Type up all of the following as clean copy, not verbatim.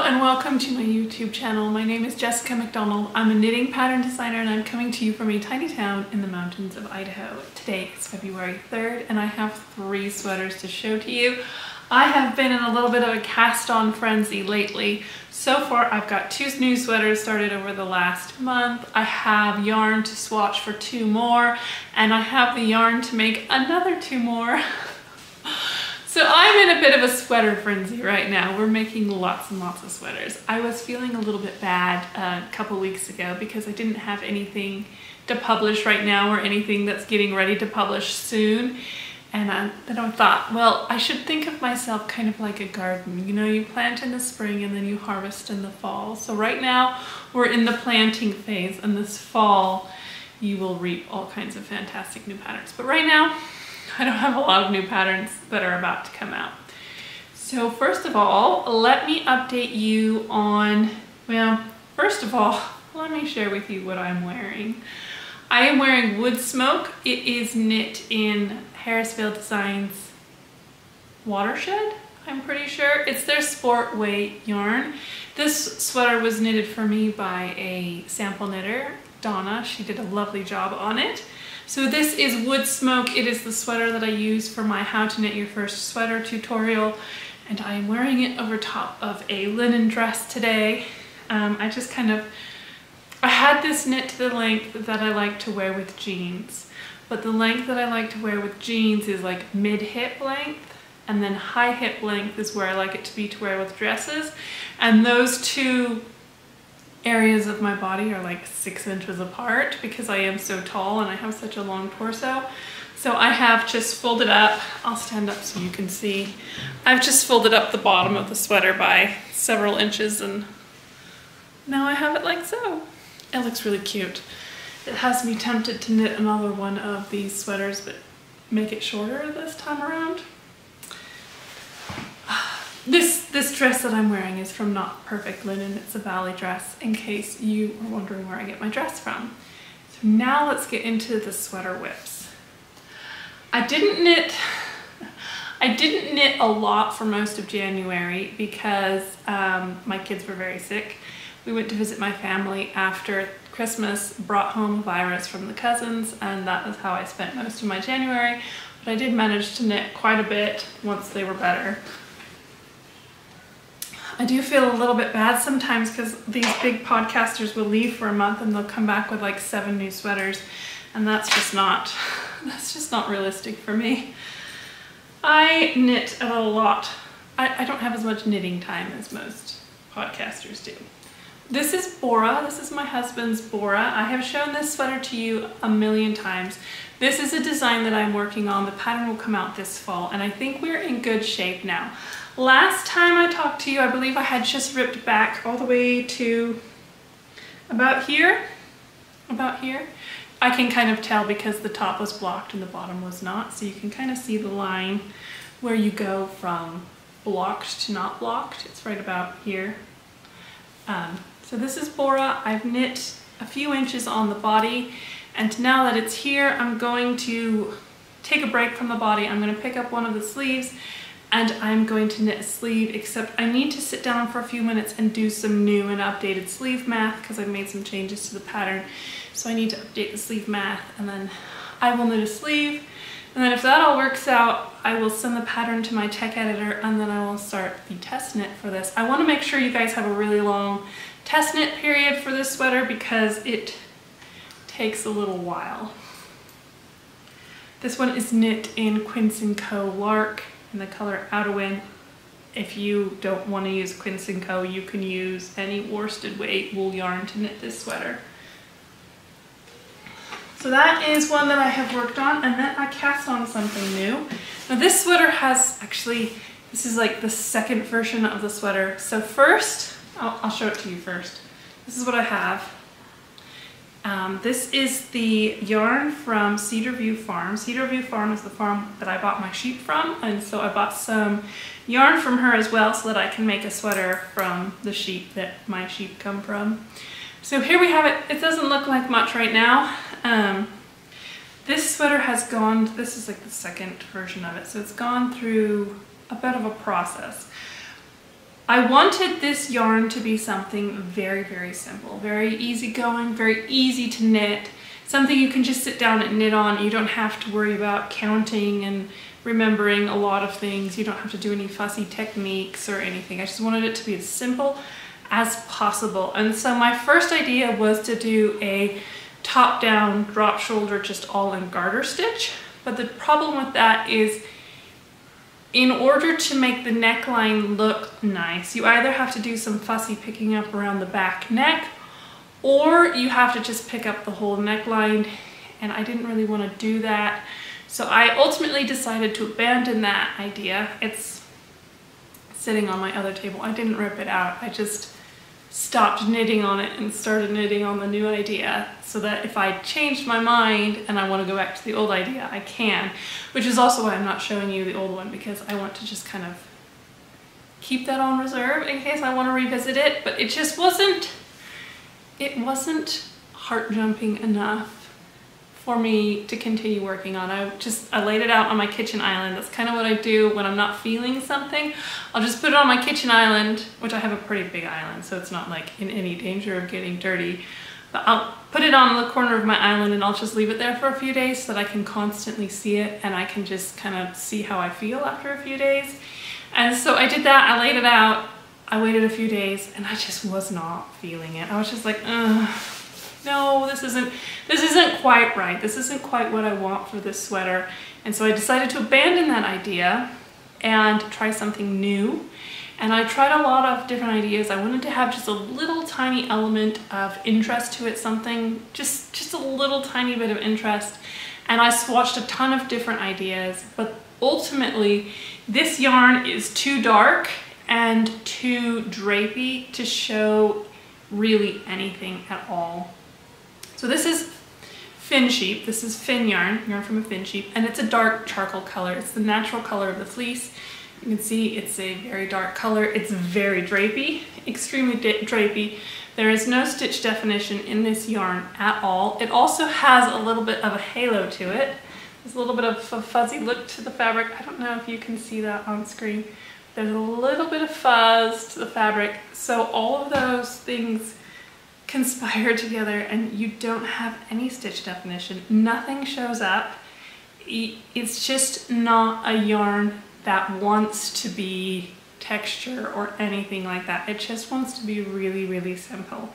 and welcome to my YouTube channel. My name is Jessica McDonald. I'm a knitting pattern designer and I'm coming to you from a tiny town in the mountains of Idaho. Today is February 3rd and I have 3 sweaters to show to you. I have been in a little bit of a cast-on frenzy lately. So far I've got 2 new sweaters started over the last month. I have yarn to swatch for 2 more and I have the yarn to make another 2 more. So I'm in a bit of a sweater frenzy right now. We're making lots and lots of sweaters. I was feeling a little bit bad a couple weeks ago because I didn't have anything to publish right now or anything that's getting ready to publish soon. And then I thought, well, I should think of myself kind of like a garden. You know, you plant in the spring and then you harvest in the fall. So right now we're in the planting phase, and this fall you will reap all kinds of fantastic new patterns. But right now, I don't have a lot of new patterns that are about to come out. So first of all, let me update you on, well, first of all, let me share with you what I'm wearing. I am wearing Woodsmoke. It is knit in Harrisville Designs Watershed, I'm pretty sure. It's their sport weight yarn. This sweater was knitted for me by a sample knitter, Donna. She did a lovely job on it. So this is Woodsmoke. It is the sweater that I use for my How to Knit Your First Sweater tutorial, and I am wearing it over top of a linen dress today. I had this knit to the length that I like to wear with jeans, but the length that I like to wear with jeans is like mid-hip length, and then high hip length is where I like it to be to wear with dresses, and those 2 areas of my body are like 6 inches apart because I am so tall and I have such a long torso. So I have just folded up, I'll stand up so you can see, I've just folded up the bottom of the sweater by several inches and now I have it like so. It looks really cute. It has me tempted to knit another one of these sweaters but make it shorter this time around. This dress that I'm wearing is from Not Perfect Linen. It's a Valley dress, in case you are wondering where I get my dress from. So now let's get into the sweater whips. I didn't knit a lot for most of January because my kids were very sick. We went to visit my family after Christmas, brought home a virus from the cousins, and that is how I spent most of my January. But I did manage to knit quite a bit once they were better. I do feel a little bit bad sometimes because these big podcasters will leave for a month and they'll come back with like 7 new sweaters, and that's just not realistic for me. I knit a lot. I don't have as much knitting time as most podcasters do. This is Bora. This is my husband's Bora. I have shown this sweater to you a million times. This is a design that I'm working on. The pattern will come out this fall, and I think we're in good shape now. Last time I talked to you, I believe I had just ripped back all the way to about here. I can kind of tell because the top was blocked and the bottom was not, so you can kind of see the line where you go from blocked to not blocked. It's right about here. So this is Bora. I've knit a few inches on the body, and now that it's here, I'm going to take a break from the body. I'm going to pick up one of the sleeves and I'm going to knit a sleeve, except I need to sit down for a few minutes and do some new and updated sleeve math because I've made some changes to the pattern. So I need to update the sleeve math, and then I will knit a sleeve. And then if that all works out, I will send the pattern to my tech editor, and then I will start the test knit for this. I want to make sure you guys have a really long test knit period for this sweater because it takes a little while. This one is knit in Quince Co Lark in the color Outawin. If you don't want to use Quince Co, you can use any worsted weight wool yarn to knit this sweater. So that is one that I have worked on, and then I cast on something new. Now this sweater has, actually, this is like the second version of the sweater. So first, I'll show it to you first. This is what I have. This is the yarn from Cedar View Farm. Cedar View Farm is the farm that I bought my sheep from, and so I bought some yarn from her as well so that I can make a sweater from the sheep that my sheep come from. So here we have it. It doesn't look like much right now. This sweater has gone, this is like the second version of it, so it's gone through a bit of a process. I wanted this yarn to be something very, very simple, very easygoing, very easy to knit, something you can just sit down and knit on. You don't have to worry about counting and remembering a lot of things. You don't have to do any fussy techniques or anything. I just wanted it to be as simple as possible. And so my first idea was to do a top-down drop shoulder, just all in garter stitch. But the problem with that is, in order to make the neckline look nice, you either have to do some fussy picking up around the back neck, or you have to just pick up the whole neckline, and I didn't really want to do that. So I ultimately decided to abandon that idea. It's sitting on my other table. I didn't rip it out. I just stopped knitting on it and started knitting on the new idea, so that if I changed my mind and I want to go back to the old idea, I can. Which is also why I'm not showing you the old one, because I want to just kind of keep that on reserve in case I want to revisit it. But it just wasn't heart-jumping enough for me to continue working on. I laid it out on my kitchen island. That's kind of what I do when I'm not feeling something. I'll just put it on my kitchen island, which I have a pretty big island, so it's not like in any danger of getting dirty. But I'll put it on the corner of my island and I'll just leave it there for a few days so that I can constantly see it and I can just kind of see how I feel after a few days. And so I did that. I laid it out. I waited a few days and I just was not feeling it. I was just like, no, this isn't quite right. This isn't quite what I want for this sweater. And so I decided to abandon that idea and try something new. And I tried a lot of different ideas. I wanted to have just a little tiny element of interest to it, something, just a little tiny bit of interest. And I swatched a ton of different ideas, but ultimately this yarn is too dark and too drapey to show really anything at all. So this is Finnsheep. This is Finn yarn from a Finnsheep, and it's a dark charcoal color. It's the natural color of the fleece. You can see it's a very dark color. It's very drapey, extremely drapey. There is no stitch definition in this yarn at all. It also has a little bit of a halo to it. There's a little bit of a fuzzy look to the fabric. I don't know if you can see that on screen. There's a little bit of fuzz to the fabric. So all of those things conspire together and you don't have any stitch definition. Nothing shows up. It's just not a yarn that wants to be texture or anything like that. It just wants to be really, really simple.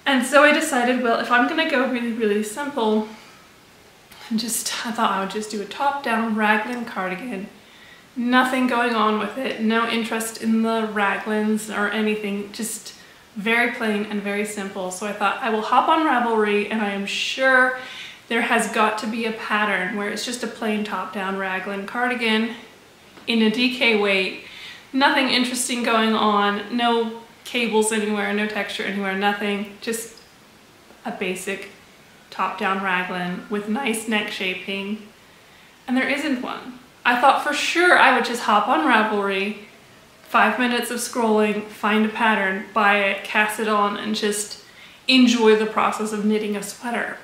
And so I decided, well, if I'm gonna go really, really simple, I thought I would just do a top-down raglan cardigan. Nothing going on with it, no interest in the raglans or anything, just very plain and very simple. So I thought I will hop on Ravelry, and I am sure there has got to be a pattern where it's just a plain top-down raglan cardigan in a DK weight, nothing interesting going on, no cables anywhere, no texture anywhere, nothing, just a basic top-down raglan with nice neck shaping, and there isn't one. I thought for sure I would just hop on Ravelry, 5 minutes of scrolling, find a pattern, buy it, cast it on, and just enjoy the process of knitting a sweater.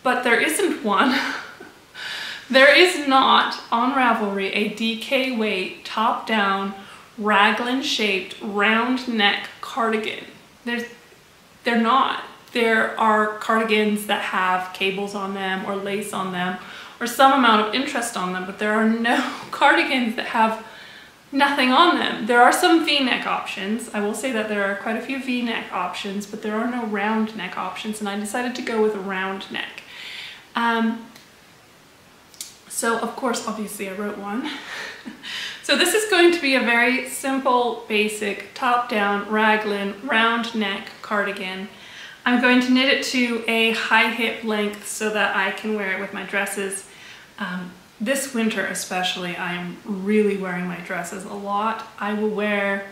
But there isn't one. There is not on Ravelry a DK weight, top-down, raglan shaped, round neck cardigan. They're not. There are cardigans that have cables on them or lace on them or some amount of interest on them, but there are no cardigans that have nothing on them. There are some V-neck options. I will say that there are quite a few V-neck options, but there are no round neck options, and I decided to go with a round neck. So of course, obviously I wrote one. So this is going to be a very simple, basic, top-down, raglan, round neck cardigan. I'm going to knit it to a high hip length so that I can wear it with my dresses. This winter especially, I am really wearing my dresses a lot. I will wear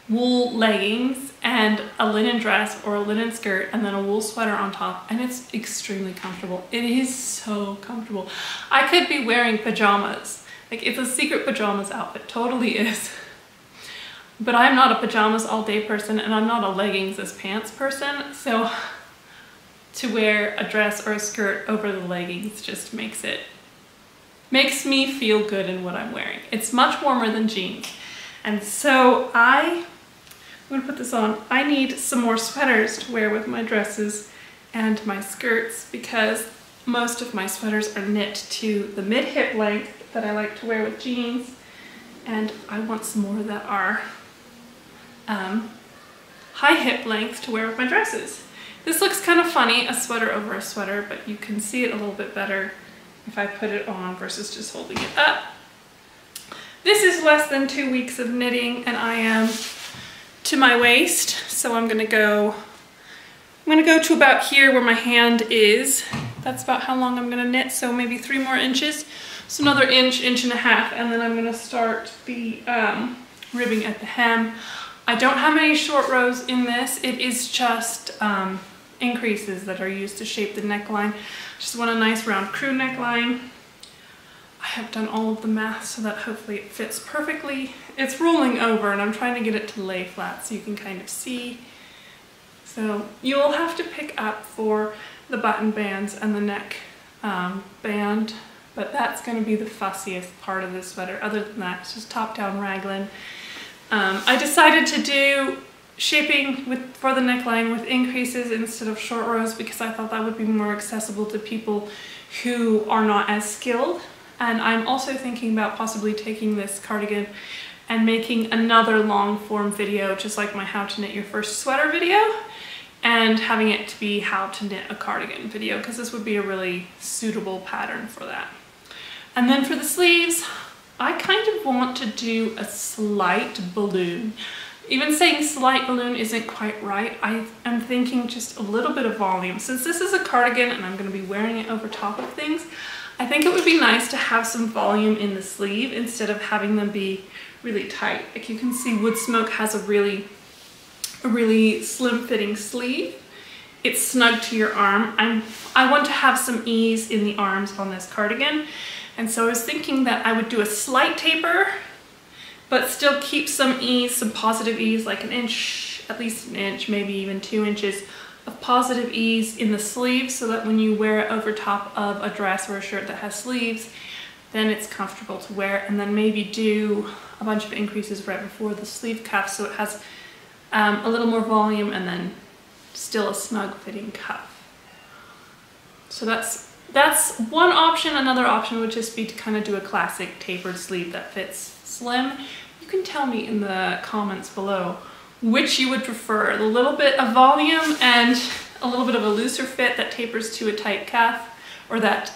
wool leggings and a linen dress or a linen skirt and then a wool sweater on top, and it's extremely comfortable. It is so comfortable. I could be wearing pajamas. Like, it's a secret pajamas outfit, totally is. But I'm not a pajamas all day person, and I'm not a leggings as pants person, so to wear a dress or a skirt over the leggings just makes me feel good in what I'm wearing. It's much warmer than jeans. And so I'm gonna put this on. I need some more sweaters to wear with my dresses and my skirts because most of my sweaters are knit to the mid-hip length that I like to wear with jeans, and I want some more that are high hip length to wear with my dresses. This looks kind of funny, a sweater over a sweater, but you can see it a little bit better if I put it on versus just holding it up. This is less than 2 weeks of knitting and I am to my waist, so I'm gonna go to about here where my hand is. That's about how long I'm gonna knit, so maybe 3 more inches. So another inch, inch and a half, and then I'm gonna start the ribbing at the hem. I don't have any short rows in this. It is just increases that are used to shape the neckline. Just want a nice round crew neckline. I have done all of the math so that hopefully it fits perfectly. It's rolling over and I'm trying to get it to lay flat so you can kind of see. So you'll have to pick up for the button bands and the neck band, but that's going to be the fussiest part of this sweater. Other than that, it's just top down raglan. I decided to do shaping for the neckline with increases instead of short rows because I thought that would be more accessible to people who are not as skilled. And I'm also thinking about possibly taking this cardigan and making another long form video, just like my how to knit your first sweater video, and having it to be how to knit a cardigan video, because this would be a really suitable pattern for that. And then for the sleeves, I kind of want to do a slight balloon. Even saying slight balloon isn't quite right. I am thinking just a little bit of volume. Since this is a cardigan and I'm going to be wearing it over top of things, I think it would be nice to have some volume in the sleeve instead of having them be really tight. Like you can see Woodsmoke has a really slim fitting sleeve. It's snug to your arm. I want to have some ease in the arms on this cardigan. And so I was thinking that I would do a slight taper, but still keep some ease, some positive ease, like an inch, at least an inch, maybe even 2 inches of positive ease in the sleeves so that when you wear it over top of a dress or a shirt that has sleeves, then it's comfortable to wear. And then maybe do a bunch of increases right before the sleeve cuff so it has a little more volume and then still a snug fitting cuff. So that's one option. Another option would just be to kind of do a classic tapered sleeve that fits slim. You can tell me in the comments below which you would prefer, a little bit of volume and a little bit of a looser fit that tapers to a tight cuff, or that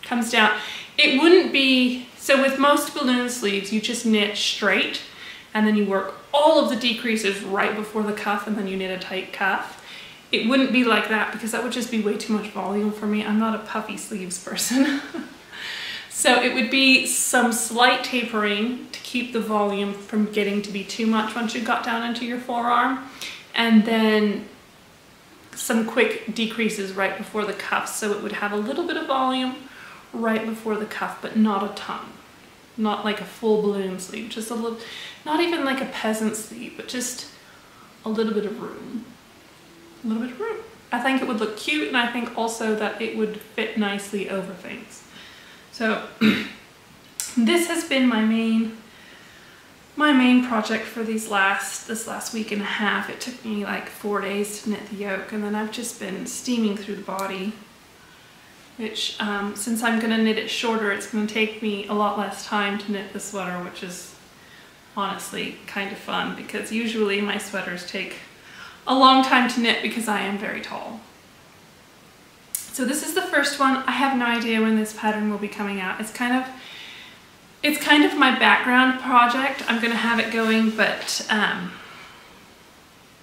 comes down. It wouldn't be, so with most balloon sleeves you just knit straight and then you work all of the decreases right before the cuff and then you knit a tight cuff. It wouldn't be like that because that would just be way too much volume for me. I'm not a puffy sleeves person. So it would be some slight tapering to keep the volume from getting to be too much once you got down into your forearm, and then some quick decreases right before the cuff so it would have a little bit of volume right before the cuff, but not a ton. Not like a full balloon sleeve, just a little, not even like a peasant sleeve, but just a little bit of room. A little bit of room. I think it would look cute, and I think also that it would fit nicely over things. So this has been my main project for this last week and a half. It took me like 4 days to knit the yoke, and then I've just been steaming through the body, which since I'm gonna knit it shorter, it's gonna take me a lot less time to knit the sweater, which is honestly kind of fun because usually my sweaters take a long time to knit because I am very tall. So this is the first one. I have no idea when this pattern will be coming out. It's kind of my background project. I'm gonna have it going, but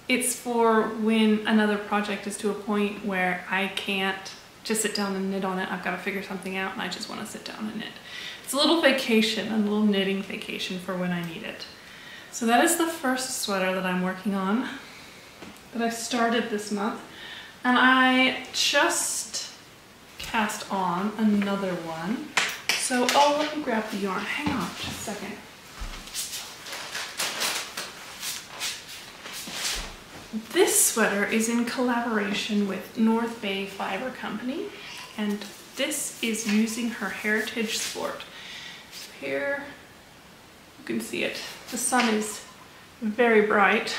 it's for when another project is to a point where I can't just sit down and knit on it. I've got to figure something out and I just want to sit down and knit. It's a little vacation, a little knitting vacation for when I need it. So that is the first sweater that I'm working on, that I started this month. And I just cast on another one. So, oh, let me grab the yarn. Hang on just a second. This sweater is in collaboration with North Bay Fiber Company, and this is using her Heritage Sport. So here You can see it. The sun is very bright.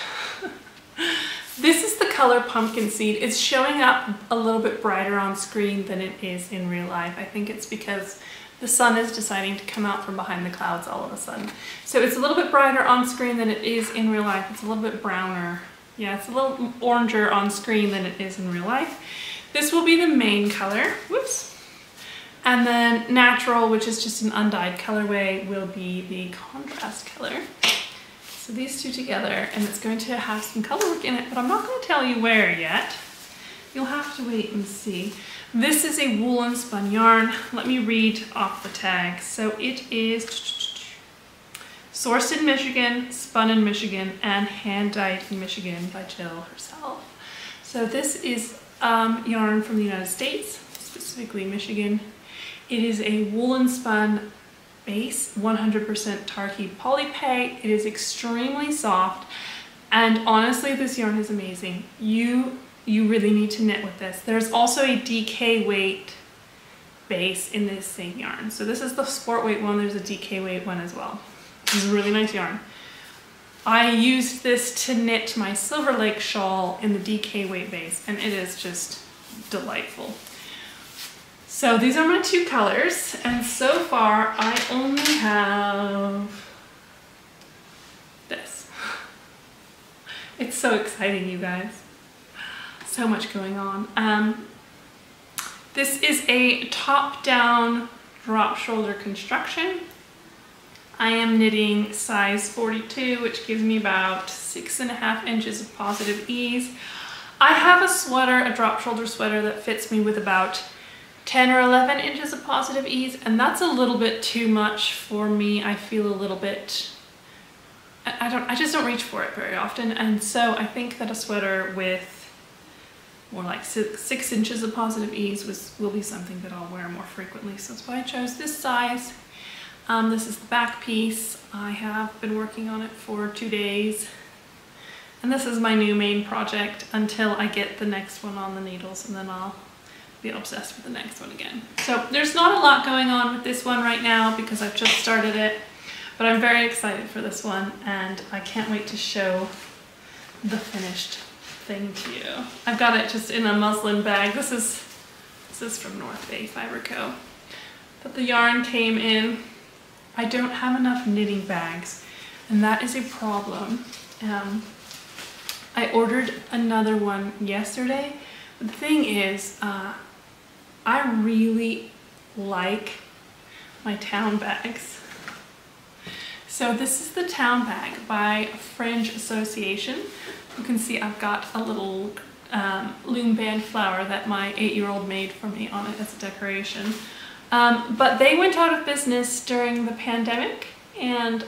This is the color pumpkin seed. It's showing up a little bit brighter on screen than it is in real life. I think it's because the sun is deciding to come out from behind the clouds all of a sudden. So it's a little bit brighter on screen than it is in real life. It's a little bit browner. Yeah, it's a little oranger on screen than it is in real life. This will be the main color. Whoops. And then natural, which is just an undyed colorway, will be the contrast color. So these two together, and it's going to have some color work in it, but I'm not going to tell you where yet. You'll have to wait and see. This is a woolen spun yarn. Let me read off the tag. So it is sourced in Michigan, spun in Michigan, and hand dyed in Michigan by Jill herself. So this is yarn from the United States, specifically Michigan. It is a woolen spun base, 100% Tarki polypay. It is extremely soft, and honestly this yarn is amazing. You really need to knit with this. There's also a DK weight base in this same yarn. So this is the sport weight one, there's a DK weight one as well. This is a really nice yarn. I used this to knit my Silver Lake shawl in the DK weight base, and it is just delightful. So these are my two colors, and so far I only have this. It's so exciting, you guys. So much going on. This is a top-down drop shoulder construction. I am knitting size 42, which gives me about 6.5 inches of positive ease. I have a sweater, a drop shoulder sweater that fits me with about 10 or 11 inches of positive ease, and that's a little bit too much for me. I feel a little bit, I just don't reach for it very often, and so I think that a sweater with more like 6 inches of positive ease will be something that I'll wear more frequently. So that's why I chose this size. This is the back piece. I have been working on it for 2 days, and this is my new main project until I get the next one on the needles, and then I'll get obsessed with the next one again. So there's not a lot going on with this one right now because I've just started it, but I'm very excited for this one, and I can't wait to show the finished thing to you. I've got it just in a muslin bag. This is from North Bay Fiber Co. But the yarn came in. I don't have enough knitting bags, and that is a problem. I ordered another one yesterday. The thing is, I really like my town bags. So this is the town bag by Fringe Association. You can see I've got a little loom band flower that my 8-year-old made for me on it as a decoration. But they went out of business during the pandemic, and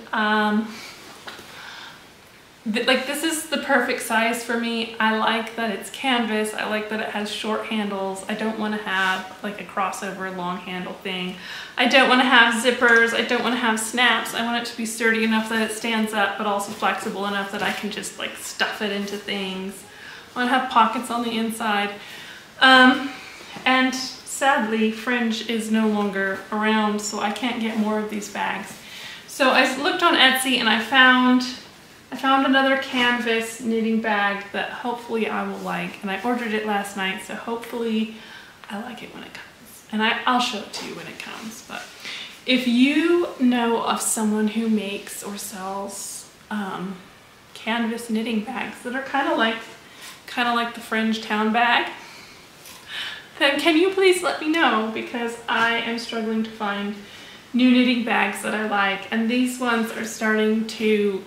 like this is the perfect size for me. I like that it's canvas. I like that it has short handles. I don't want to have like a crossover long handle thing. I don't want to have zippers. I don't want to have snaps. I want it to be sturdy enough that it stands up, but also flexible enough that I can just like stuff it into things. I want to have pockets on the inside. And sadly, Fringe is no longer around, so I can't get more of these bags. So I looked on Etsy and I found another canvas knitting bag that hopefully I will like, and I ordered it last night, so hopefully I like it when it comes. And I'll show it to you when it comes. But if you know of someone who makes or sells canvas knitting bags that are kind of like the Fringe town bag, then can you please let me know, because I am struggling to find new knitting bags that I like, and these ones are starting to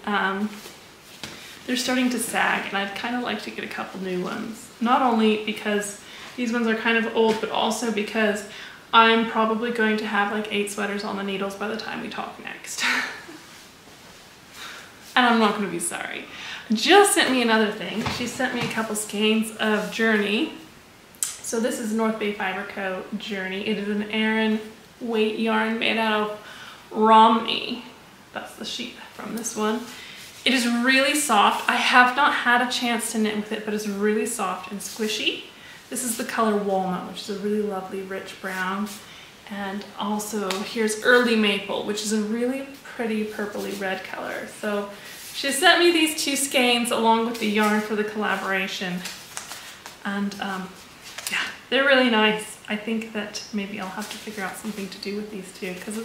they're starting to sag, and I'd kind of like to get a couple new ones. Not only because these ones are kind of old, but also because I'm probably going to have like 8 sweaters on the needles by the time we talk next. And I'm not going to be sorry. Jill sent me another thing. She sent me a couple skeins of Journey. So this is North Bay Fiber Co. Journey. It is an Aran weight yarn made out of Romney. That's the sheet from this one. It is really soft. I have not had a chance to knit with it, but it's really soft and squishy. This is the color Walnut, which is a really lovely rich brown. And also here's Early Maple, which is a really pretty purpley red color. So she sent me these 2 skeins along with the yarn for the collaboration. And yeah, they're really nice. I think that maybe I'll have to figure out something to do with these 2 because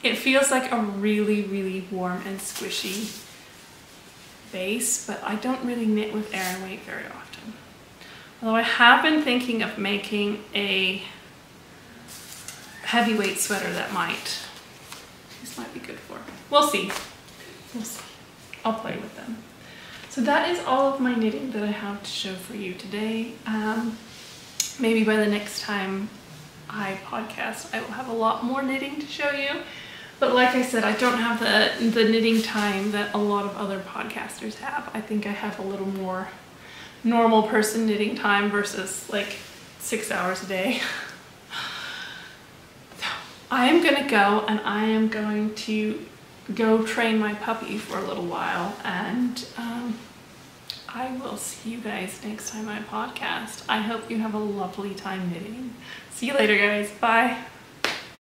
it feels like a really, really warm and squishy base, but I don't really knit with air and weight very often. Although I have been thinking of making a heavyweight sweater that these might be good for. We'll see. We'll see. I'll play with them. So that is all of my knitting that I have to show for you today. Maybe by the next time I podcast, I will have a lot more knitting to show you. But like I said, I don't have the knitting time that a lot of other podcasters have. I think I have a little more normal person knitting time versus like 6 hours a day. So I am gonna go and I am going to go train my puppy for a little while, and I will see you guys next time I podcast. I hope you have a lovely time knitting. See you later, guys. Bye.